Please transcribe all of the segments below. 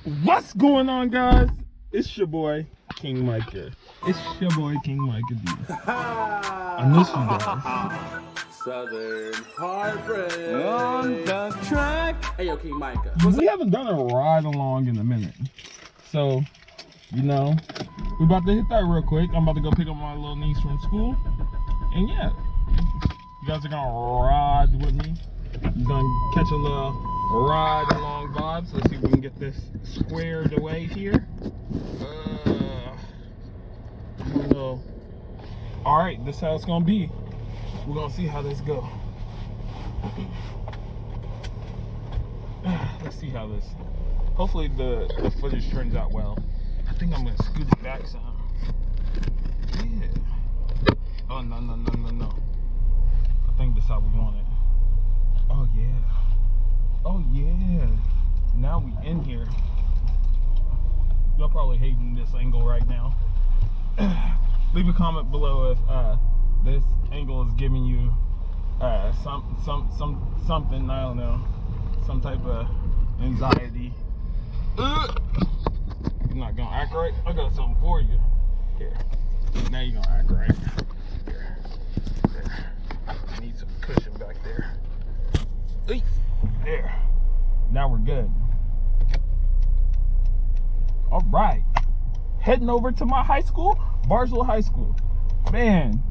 What's going on, guys? It's your boy, King Micah. It's your boy, King Micah D. I miss you guys. Southern Heartbreak On the track. Hey, yo, King Micah. We haven't done a ride along in a minute. So, you know, we're about to hit that real quick. I'm about to go pick up my little niece from school. And yeah, you guys are gonna ride with me. You're gonna catch a little ride along vibes. Let's see if we can get this squared away here. I don't know. Alright, this is how it's gonna be. We're gonna see how this go. Let's see how this. Hopefully the footage turns out well. I think I'm gonna scoot it back some. Yeah. Oh no. I think this is how we want it. Oh yeah. Oh yeah. Now we in here. Y'all probably hating this angle right now. Leave a comment below if this angle is giving you something, I don't know, some type of anxiety. You're not gonna act right? I got something for you. Here. Now you're gonna act right. Here. There. I need some cushion back there. There. Now we're good. Alright. Heading over to my high school, Barnesville High School. Man,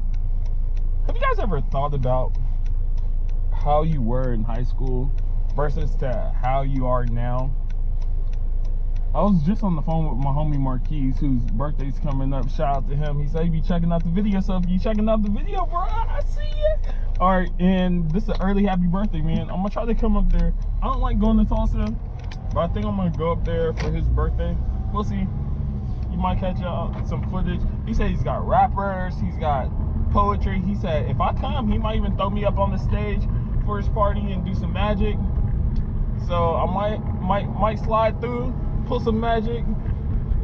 have you guys ever thought about how you were in high school versus to how you are now? I was just on the phone with my homie Marquise, whose birthday's coming up. Shout out to him. He said he be checking out the video, so if you checking out the video, bro, I see it. Alright, and this is an early happy birthday, man. I'm gonna try to come up there. I don't like going to Tulsa, but I think I'm gonna go up there for his birthday. We'll see. You might catch some footage. He said he's got rappers, he's got poetry. He said if I come, he might even throw me up on the stage for his party and do some magic. So I might slide through, pull some magic,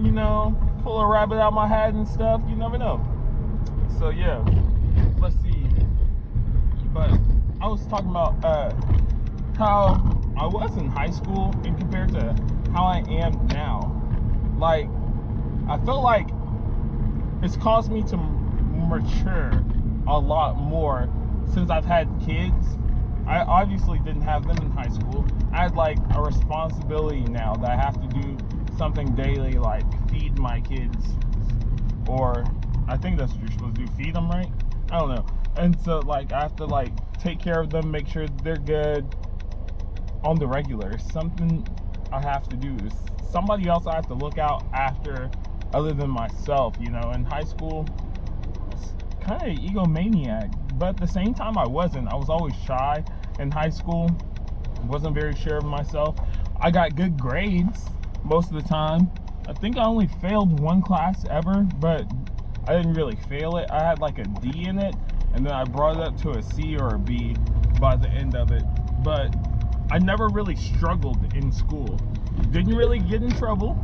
you know, pull a rabbit out my hat and stuff. You never know. So yeah, let's see. But I was talking about how I was in high school and compared to how I am now. Like, I feel like it's caused me to mature a lot more since I've had kids. I obviously didn't have them in high school. I had like a responsibility now that I have to do something daily, like feed my kids, or I think that's what you're supposed to do, feed them, right? I don't know. And so like I have to like take care of them, make sure they're good on the regular. Something I have to do. Is somebody else I have to look out after other than myself, you know. In high school, it's kind of egomaniac, but at the same time I wasn't. I was always shy in high school, wasn't very sure of myself. I got good grades most of the time. I think I only failed one class ever, but I didn't really fail it. I had like a D in it, and then I brought it up to a C or a B by the end of it. But I never really struggled in school. Didn't really get in trouble.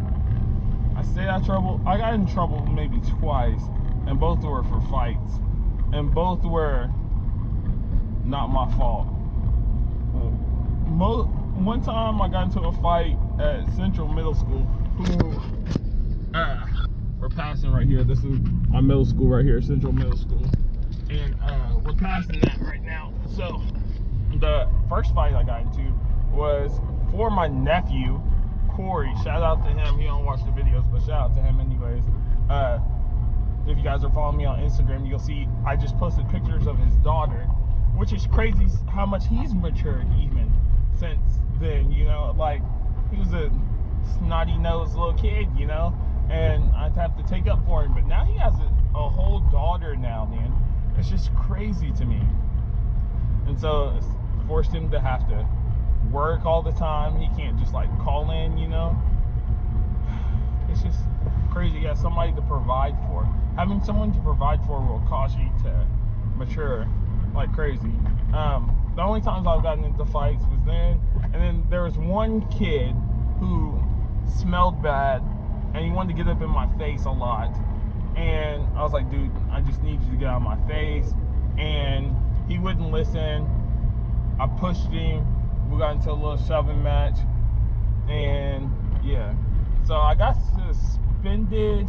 I got in trouble maybe twice, and both were for fights, and both were not my fault. One time I got into a fight at Central Middle School. We're passing right here. This is my middle school right here, Central Middle School, and we're passing that right now. So the first fight I got into was for my nephew Corey. Shout out to him. He don't watch the videos, but shout out to him anyways. If you guys are following me on Instagram, you'll see I just posted pictures of his daughter, which is crazy how much he's matured even since then, you know. Like, he was a snotty-nosed little kid, you know, and I'd have to take up for him, but now he has a whole daughter now, man. It's just crazy to me. And so it's forced him to have to work all the time. He can't just like call in, you know. It's just crazy. You have somebody to provide for. Having someone to provide for will cause you to mature like crazy. The only times I've gotten into fights was then, and then there was one kid who smelled bad and he wanted to get up in my face a lot, and I was like, dude, I just need you to get out of my face, and he wouldn't listen. I pushed him. We got into a little shoving match, and yeah, So I got suspended.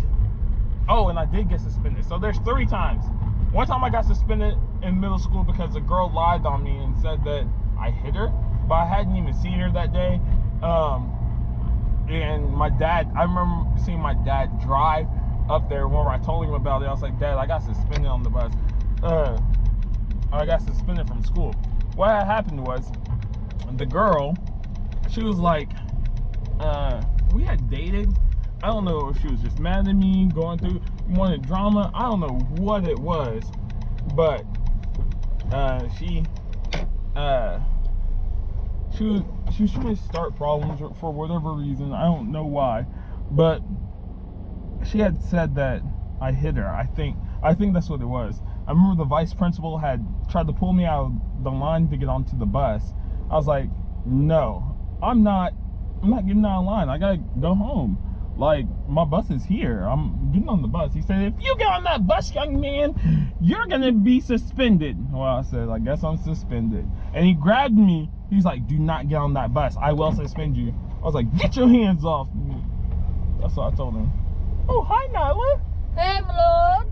Oh, and I did get suspended. So there's 3 times. One time I got suspended in middle school because a girl lied on me and said that I hit her, but I hadn't even seen her that day. And my dad, I remember seeing my dad drive up there. Whenever I told him about it, I was like, Dad, I got suspended on the bus. I got suspended from school. What had happened was, the girl, she was like, we had dated. I don't know if she was just mad at me, going through, wanted drama. I don't know what it was, but she was trying to start problems for whatever reason. I don't know why, but she had said that I hit her. I think that's what it was. I remember the vice principal had tried to pull me out of the line to get onto the bus. I was like, no, I'm not getting out of line. I gotta go home. Like, my bus is here. I'm getting on the bus. He said, if you get on that bus, young man, you're gonna be suspended. Well, I said, I guess I'm suspended. And he grabbed me. He's like, do not get on that bus. I will suspend you. I was like, get your hands off me. That's what I told him. Oh, hi, Nyla. Hey, my lord.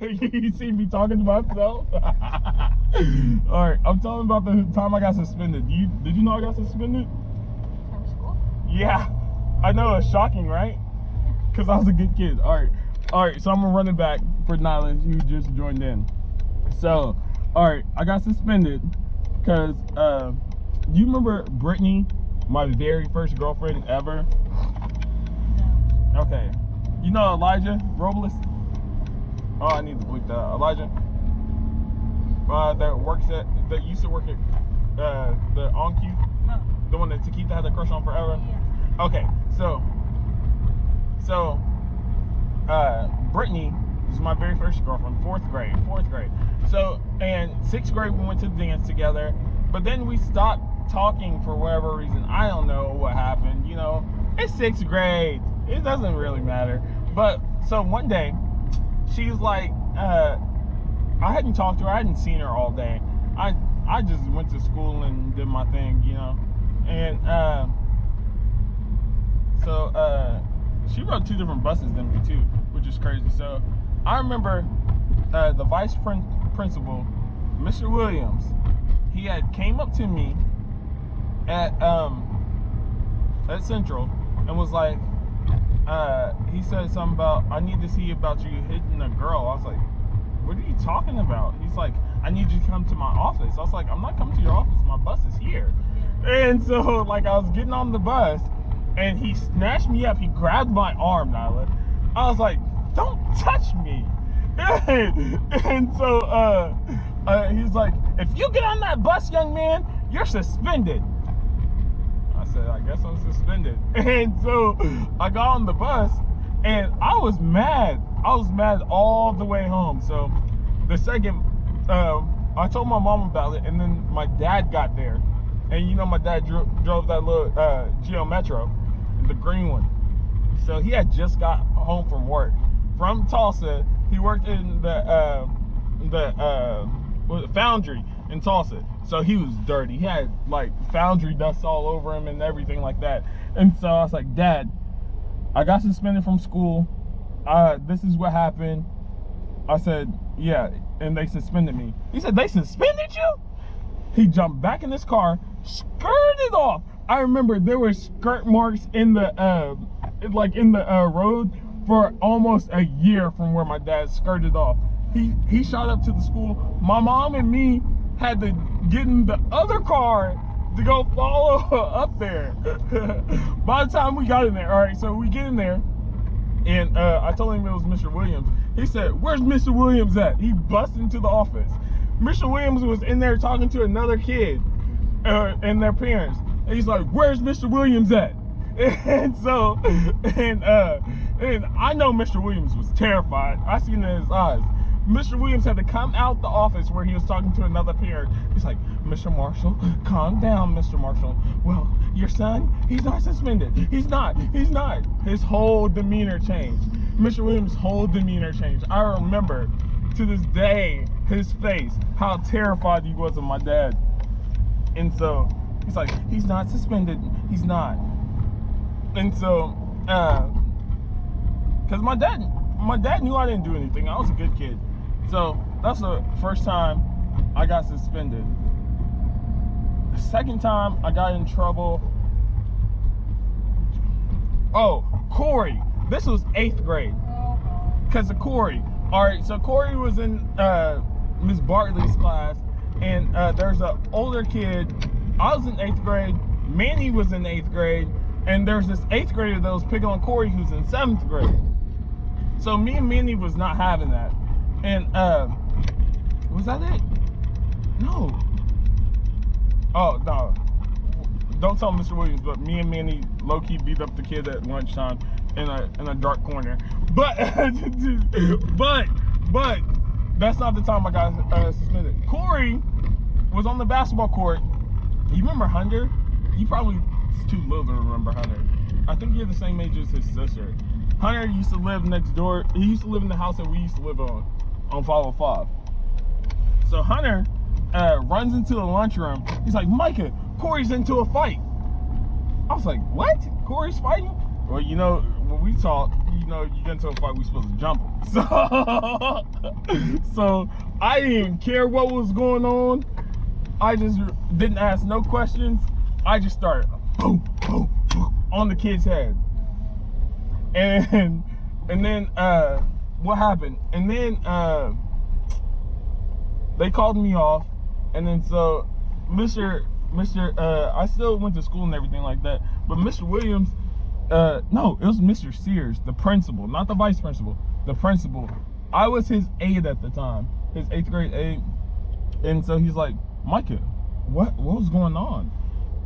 You see me talking to myself? Alright, I'm telling about the time I got suspended. Did you know I got suspended? From school? Yeah. I know, it's shocking, right? Because I was a good kid. Alright, so I'm gonna run it back for Nyla, who just joined in. So, alright, I got suspended because, do you remember Brittany, my very first girlfriend ever? No. Okay. You know Elijah Robles? Oh, I need to bleep that out. Elijah? That used to work at the On Q? Oh. The one that Takita had a crush on forever? Yeah. Okay, so Brittany was my very first girlfriend, 4th grade. So, and 6th grade we went to dance together, but then we stopped talking for whatever reason. I don't know what happened, you know. It's 6th grade. It doesn't really matter. But, so one day, she was like, I hadn't talked to her, I hadn't seen her all day. I just went to school and did my thing, you know. And, she rode 2 different buses than me too, which is crazy. So I remember the vice principal, Mr. Williams, he had came up to me at Central and was like, he said something about, I need to see about you hitting a girl. I was like, what are you talking about? He's like, I need you to come to my office. I was like, I'm not coming to your office, my bus is here. And so, like, I was getting on the bus, and he snatched me up. He grabbed my arm, Nyla. I was like, don't touch me. And so, he's like, if you get on that bus, young man, you're suspended. I said, I guess I'm suspended. And so, I got on the bus, and I was mad. I was mad all the way home. So, the second, I told my mom about it, and then my dad got there. And you know, my dad drove that little Geo Metro, the green one. So he had just got home from work from Tulsa. He worked in the foundry in Tulsa. So he was dirty. He had like foundry dust all over him and everything like that. And so I was like, Dad, I got suspended from school. This is what happened. I said, yeah, and they suspended me. He said, they suspended you? He jumped back in his car, skirted off. I remember there were skirt marks in the road for almost a year from where my dad skirted off. He shot up to the school. My mom and me had to get in the other car to go follow up there. By the time we got in there, all right, so we get in there, and I told him it was Mr. Williams. He said, where's Mr. Williams at? He busted into the office. Mr. Williams was in there talking to another kid and their parents. And he's like, where's Mr. Williams at? And so, and I know Mr. Williams was terrified. I seen it in his eyes. Mr. Williams had to come out the office where he was talking to another parent. He's like, Mr. Marshall, calm down, Mr. Marshall. Well, your son, he's not suspended. He's not. His whole demeanor changed. Mr. Williams' whole demeanor changed. I remember to this day his face, how terrified he was of my dad. And so he's like, he's not suspended. He's not. And so, because my dad knew I didn't do anything. I was a good kid. So that's the first time I got suspended. The second time I got in trouble. Oh, Corey. This was 8th grade. Because of Corey. All right, so Corey was in Miss Bartley's class, and there's an older kid. I was in 8th grade. Manny was in 8th grade, and there's this 8th grader that was picking on Corey, who's in 7th grade. So me and Manny was not having that. And was that it? No. Oh no. Don't tell Mr. Williams, but me and Manny low-key beat up the kid at lunchtime in a dark corner. But but that's not the time I got suspended. Corey was on the basketball court. You remember Hunter? You probably too little to remember Hunter. I think you're the same age as his sister. Hunter used to live next door. He used to live in the house that we used to live on 505. So Hunter runs into the lunchroom. He's like, Micah, Corey's into a fight. I was like, what? Corey's fighting? Well, you know, when we talk, you know, you get into a fight, we're supposed to jump him. So I didn't even care what was going on. I just didn't ask no questions. I just started boom, boom, boom on the kid's head. And then what happened? And then they called me off. And then so Mr. I still went to school and everything like that. But Mr. Williams, no, it was Mr. Sears, the principal, not the vice principal, the principal. I was his aide at the time, his 8th grade aide. And so he's like, Micah, what was going on?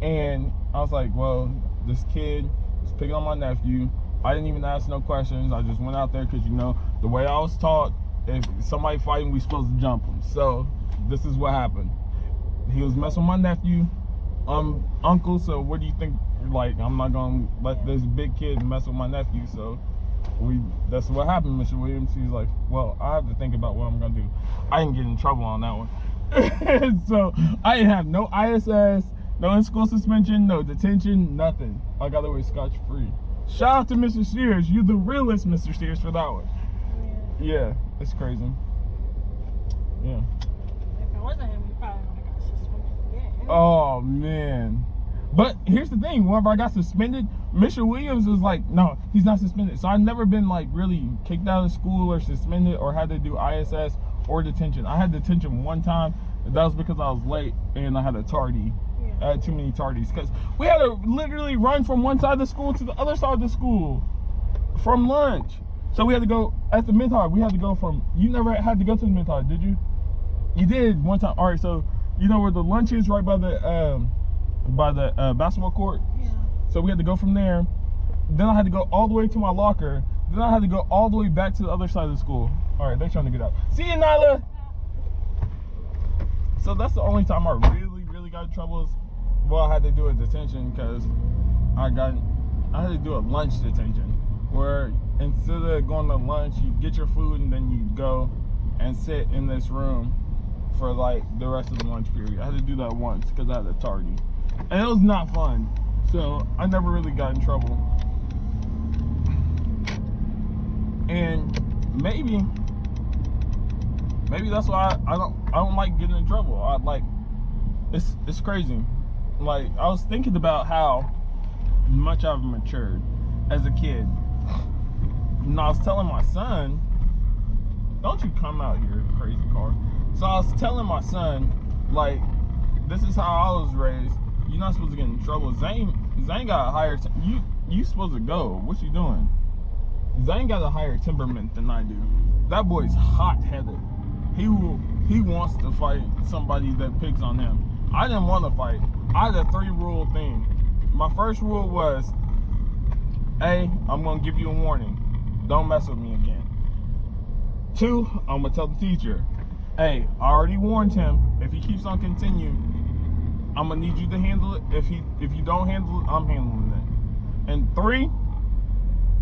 And I was like, well, this kid was picking on my nephew. I didn't even ask no questions. I just went out there because, you know, the way I was taught, if somebody fighting, we supposed to jump them. So this is what happened. He was messing with my nephew, uncle. So what do you think? Like, I'm not gonna let this big kid mess with my nephew. So that's what happened, Mr. Williams. He's like, well, I have to think about what I'm gonna do. I didn't get in trouble on that one. So I didn't have no ISS, no in-school suspension, no detention, nothing. I got away scotch-free. Shout out to Mr. Sears. You're the realest, Mr. Sears, for that one. Yeah, it's crazy. Yeah. If it wasn't him, you probably would have got suspended again. Oh man. But here's the thing, whenever I got suspended, Mr. Williams was like, no, he's not suspended. So I've never been like really kicked out of school or suspended or had to do ISS or detention. I had detention one time. That was because I was late and I had a tardy. I had too many tardies because we had to literally run from one side of the school to the other side of the school from lunch. So we had to go at the mid-high. We had to go from, you never had to go to the mid-high, did you? You did one time. All right, so you know where the lunch is, right by the basketball court? Yeah. So we had to go from there. Then I had to go all the way to my locker. Then I had to go all the way back to the other side of the school. All right, they're trying to get out. See you, Nyla. So that's the only time I really got in trouble. Is, well, I had to do a detention because I had to do a lunch detention where instead of going to lunch, you get your food and then you go and sit in this room for like the rest of the lunch period. I had to do that once because I had a tardy. And it was not fun. So I never really got in trouble. And maybe that's why I don't like getting in trouble. It's crazy. Like, I was thinking about how much I've matured as a kid. And I was telling my son, don't you come out here, crazy car. So I was telling my son, like, this is how I was raised. You're not supposed to get in trouble. Zane got a higher, you supposed to go. What you doing? Zane got a higher temperament than I do. That boy's hot-headed. He wants to fight somebody that picks on him. I didn't want to fight. I had a 3-rule thing. My first rule was, A, I'm going to give you a warning. Don't mess with me again. 2, I'm going to tell the teacher, hey, I already warned him. If he keeps on continuing, I'm going to need you to handle it. If you don't handle it, I'm handling it. And 3,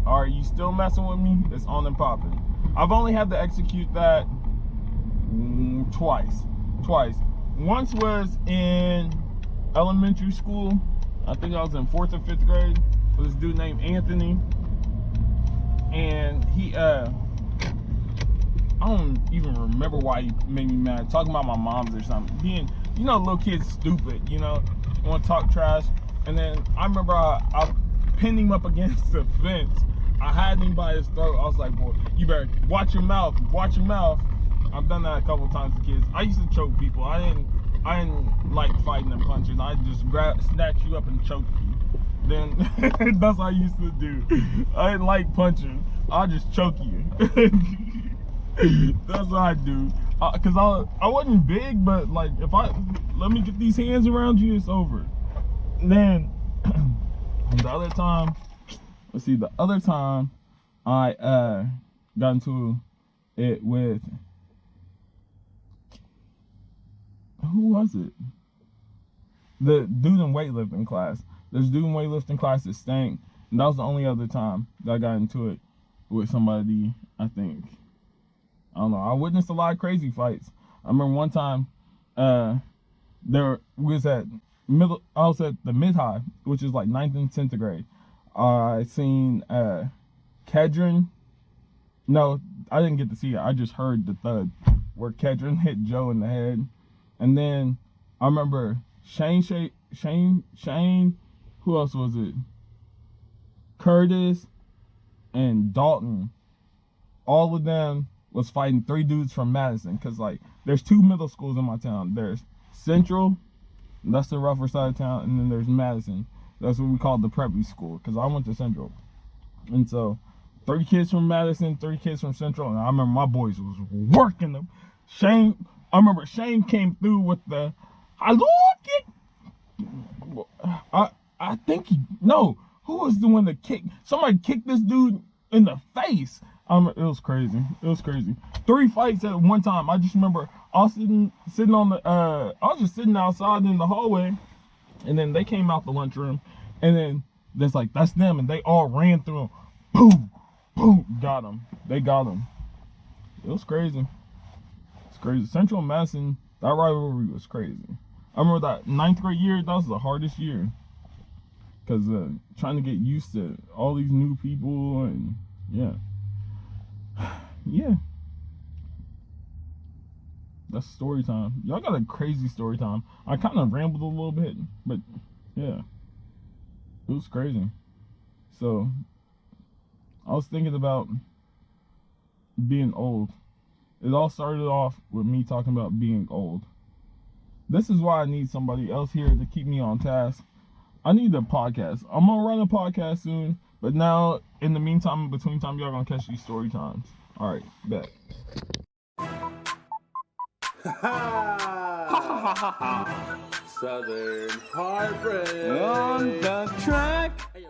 are you still messing with me? It's on and popping. I've only had to execute that twice. Once was in elementary school. I think I was in 4th or 5th grade. with this dude named Anthony, and he I don't even remember why he made me mad. Talking about my mom's or something. Being, little kids stupid, want to talk trash. And then I remember I pinned him up against the fence. I had him by his throat. I was like, boy, you better watch your mouth. Watch your mouth. I've done that a couple times with kids. I used to choke people. I didn't like fighting and punching. I just snatch you up and choke you. Then that's what I used to do. I didn't like punching. I just choke you. That's what I do. Cause I wasn't big, but like if let me get these hands around you, it's over. And then the other time I got into it with, who was it? The dude in weightlifting class. There's a dude in weightlifting class that stank. And that was the only other time that I got into it with somebody, I think. I don't know. I witnessed a lot of crazy fights. I remember one time, I was at the mid-high, which is like 9th and 10th grade. I seen Kedron. No, I didn't get to see it. I just heard the thud where Kedron hit Joe in the head. And then I remember Shane, who else was it? Curtis and Dalton. All of them was fighting 3 dudes from Madison. Cause like there's 2 middle schools in my town. There's Central, that's the rougher side of town, and then there's Madison. That's what we call the preppy school, because I went to Central. And so 3 kids from Madison, 3 kids from Central, and I remember my boys was working them. I remember Shane came through with the I think who was the one that kicked? Somebody kicked this dude in the face. It was crazy. 3 fights at one time. I just remember I was sitting on the I was just sitting outside in the hallway, and then they came out the lunchroom, and then there's like, that's them, and they all ran through him. Boom, boom, got him. They got him. It was crazy. It's crazy. Central and Madison, that rivalry was crazy. I remember that 9th grade year, that was the hardest year. Because trying to get used to all these new people, and yeah. Yeah. That's story time. Y'all got a crazy story time. I kind of rambled a little bit, but yeah. It was crazy. So, I was thinking about being old. It all started off with me talking about being old. This is why I need somebody else here to keep me on task. I need a podcast. I'm gonna run a podcast soon, but now, in the meantime, in between time, y'all gonna catch these story times. Alright, bet. Southern Heartbreak On the track.